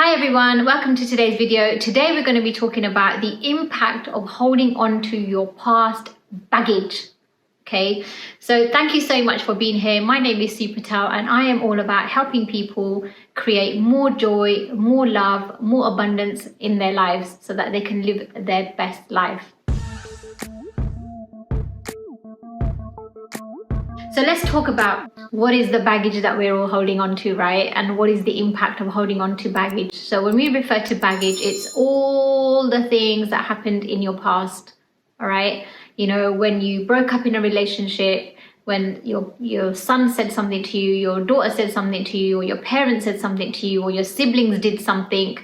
Hi everyone, welcome to today's video. Today we're going to be talking about the impact of holding on to your past baggage. Okay, so thank you so much for being here. My name is Su Patel and I am all about helping people create more joy, more love, more abundance in their lives so that they can live their best life. So let's talk about what is the baggage that we're all holding on to, right? And what is the impact of holding on to baggage? So when we refer to baggage, it's all the things that happened in your past, all right? You know, when you broke up in a relationship, when your son said something to you, your daughter said something to you, or your parents said something to you, or your siblings did something,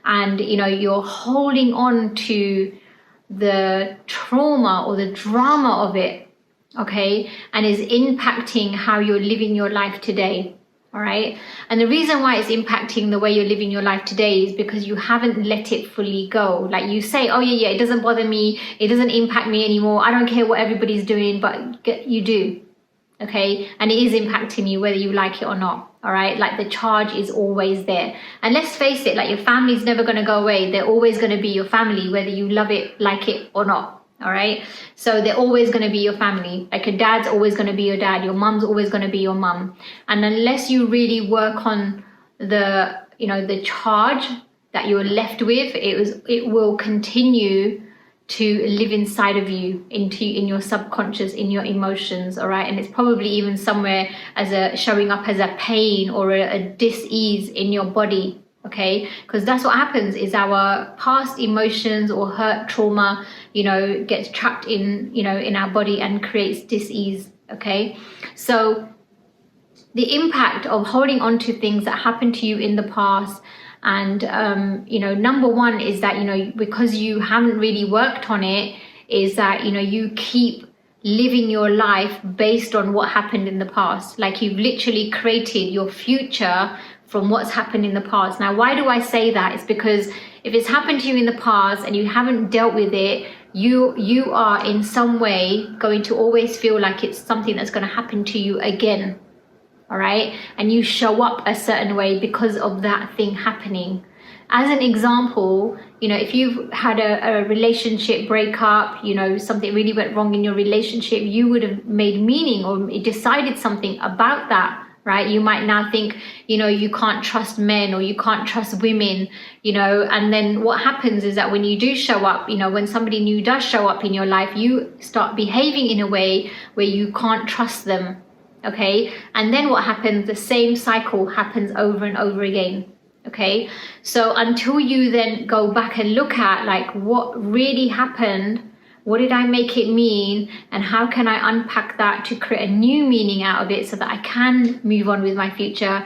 and you know, you're holding on to the trauma or the drama of it, okay, and is impacting how you're living your life today. All right, and the reason why it's impacting the way you're living your life today is because you haven't let it fully go. Like you say, oh yeah, it doesn't bother me, it doesn't impact me anymore, I don't care what everybody's doing, but you do, okay, and it is impacting you whether you like it or not. All right, like the charge is always there, and let's face it, like your family's never going to go away. They're always going to be your family whether you love it, like it or not. All right, so they're always going to be your family. Like your dad's always going to be your dad, your mum's always going to be your mum, and unless you really work on the the charge that you're left with, it will continue to live inside of you, in your subconscious, in your emotions. All right, and it's probably even somewhere as showing up as a pain or a dis-ease in your body. Okay, because that's what happens, is our past emotions or hurt, trauma, gets trapped in our body and creates dis-ease. Okay, so the impact of holding on to things that happened to you in the past, and number one is that because you haven't really worked on it, is that you keep living your life based on what happened in the past. Like you've literally created your future from what's happened in the past. Now, why do I say that? It's because if it's happened to you in the past and you haven't dealt with it, you are in some way going to always feel like it's something that's going to happen to you again. All right, and you show up a certain way because of that thing happening. As an example, if you've had a relationship breakup, something really went wrong in your relationship, you would have made meaning or decided something about that, right? You might now think, you can't trust men or you can't trust women, and then what happens is that when you do show up, when somebody new does show up in your life, you start behaving in a way where you can't trust them. Okay, and then what happens? The same cycle happens over and over again. Okay, so until you then go back and look at like what really happened, what did I make it mean, and how can I unpack that to create a new meaning out of it so that I can move on with my future,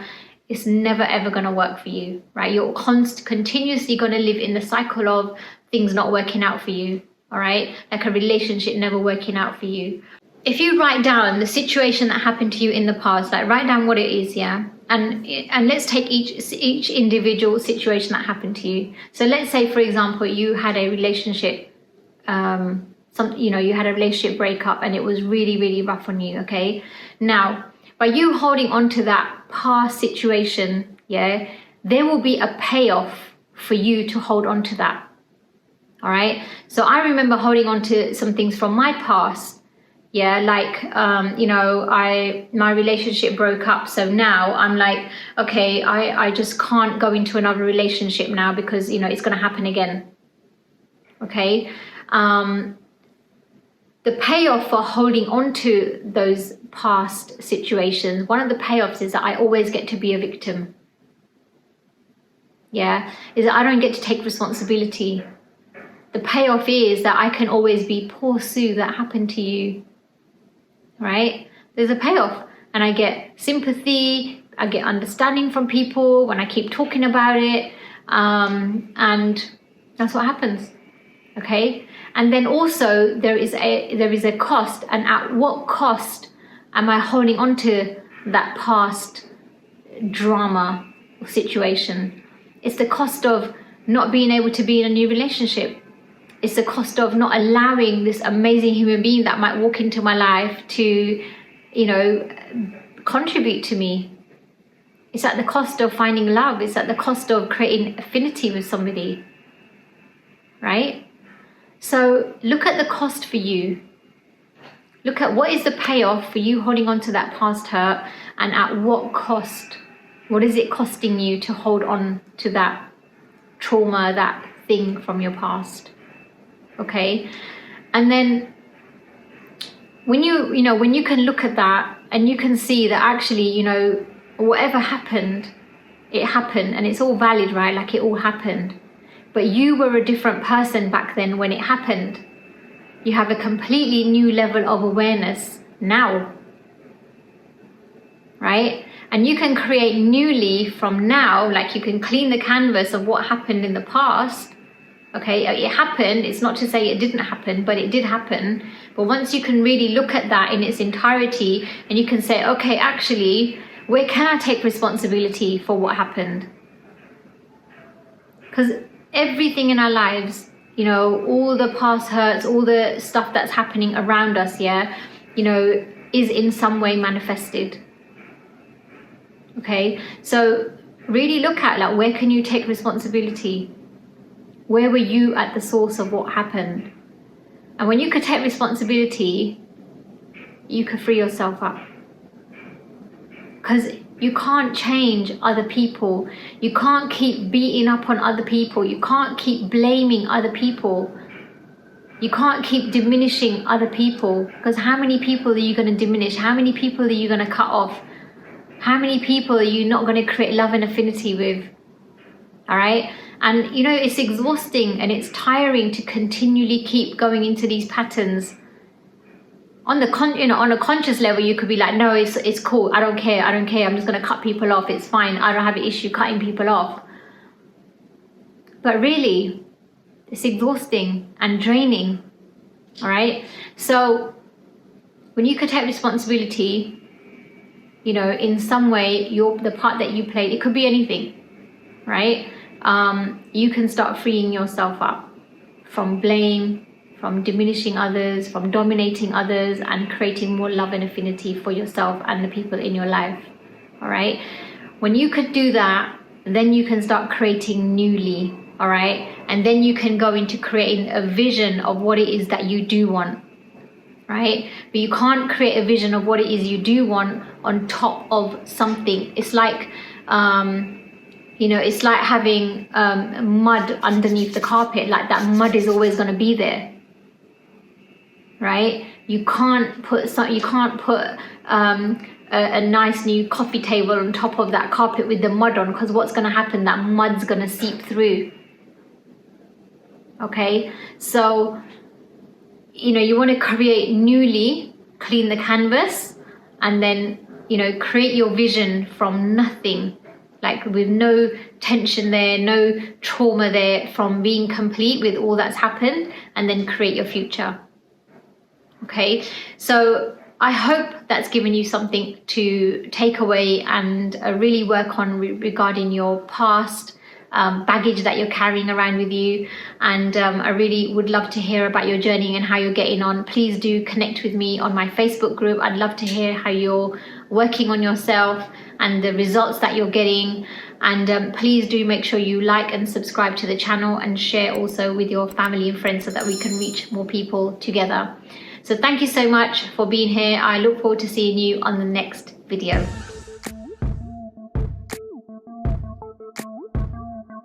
it's never ever going to work for you, right? You're continuously going to live in the cycle of things not working out for you. All right, like a relationship never working out for you. If you write down the situation that happened to you in the past, like write down what it is, yeah, and let's take each individual situation that happened to you. So let's say, for example, you had a relationship, you had a relationship breakup and it was really, really rough on you. Okay, now by you holding on to that past situation, yeah, there will be a payoff for you to hold on to that. All right, so I remember holding on to some things from my past. Yeah, like, my relationship broke up. So now I'm like, okay, I just can't go into another relationship now because, it's going to happen again. Okay. The payoff for holding on to those past situations, one of the payoffs is that I always get to be a victim. Yeah, is that I don't get to take responsibility. The payoff is that I can always be, poor Sue, that happened to you. Right? There's a payoff, and I get sympathy, I get understanding from people when I keep talking about it, and that's what happens. Okay, and then also there is a cost, and at what cost am I holding on to that past drama situation? It's the cost of not being able to be in a new relationship. It's the cost of not allowing this amazing human being that might walk into my life to, contribute to me. It's at the cost of finding love. It's at the cost of creating affinity with somebody, right? So look at the cost for you. Look at what is the payoff for you holding on to that past hurt, and at what cost? What is it costing you to hold on to that trauma, that thing from your past? Okay? And then when you can look at that and you can see that actually, whatever happened, it happened, and it's all valid, right? Like, it all happened. But you were a different person back then when it happened. You have a completely new level of awareness now, right? And you can create newly from now. Like, you can clean the canvas of what happened in the past. Okay, it happened. It's not to say it didn't happen, but it did happen. But once you can really look at that in its entirety, and you can say, okay, actually, where can I take responsibility for what happened? Because everything in our lives, all the past hurts, all the stuff that's happening around us, is in some way manifested. Okay, so really look at, like, where can you take responsibility? Where were you at the source of what happened? And when you could take responsibility, you could free yourself up. Because you can't change other people. You can't keep beating up on other people. You can't keep blaming other people. You can't keep diminishing other people. Because how many people are you going to diminish? How many people are you going to cut off? How many people are you not going to create love and affinity with? All right? And, it's exhausting and it's tiring to continually keep going into these patterns. On a conscious level, you could be like, no, it's cool. I don't care. I'm just going to cut people off. It's fine. I don't have an issue cutting people off. But really, it's exhausting and draining. All right. So when you could take responsibility, in some way, the part that you played, it could be anything, right? You can start freeing yourself up from blame, from diminishing others, from dominating others, and creating more love and affinity for yourself and the people in your life. All right. When you could do that, then you can start creating newly. All right. And then you can go into creating a vision of what it is that you do want. Right. But you can't create a vision of what it is you do want on top of something. It's like, it's like having mud underneath the carpet. Like, that mud is always going to be there. Right? You can't put a nice new coffee table on top of that carpet with the mud on, because what's going to happen? That mud's going to seep through. Okay? So, you want to create newly, clean the canvas, and then, create your vision from nothing. Like, with no tension there, no trauma there, from being complete with all that's happened, and then create your future. Okay, so I hope that's given you something to take away and really work on regarding your past baggage that you're carrying around with you. And I really would love to hear about your journey and how you're getting on. Please do connect with me on my Facebook group. I'd love to hear how you're working on yourself and the results that you're getting. And please do make sure you like and subscribe to the channel, and share also with your family and friends so that we can reach more people together. So thank you so much for being here. I look forward to seeing you on the next video.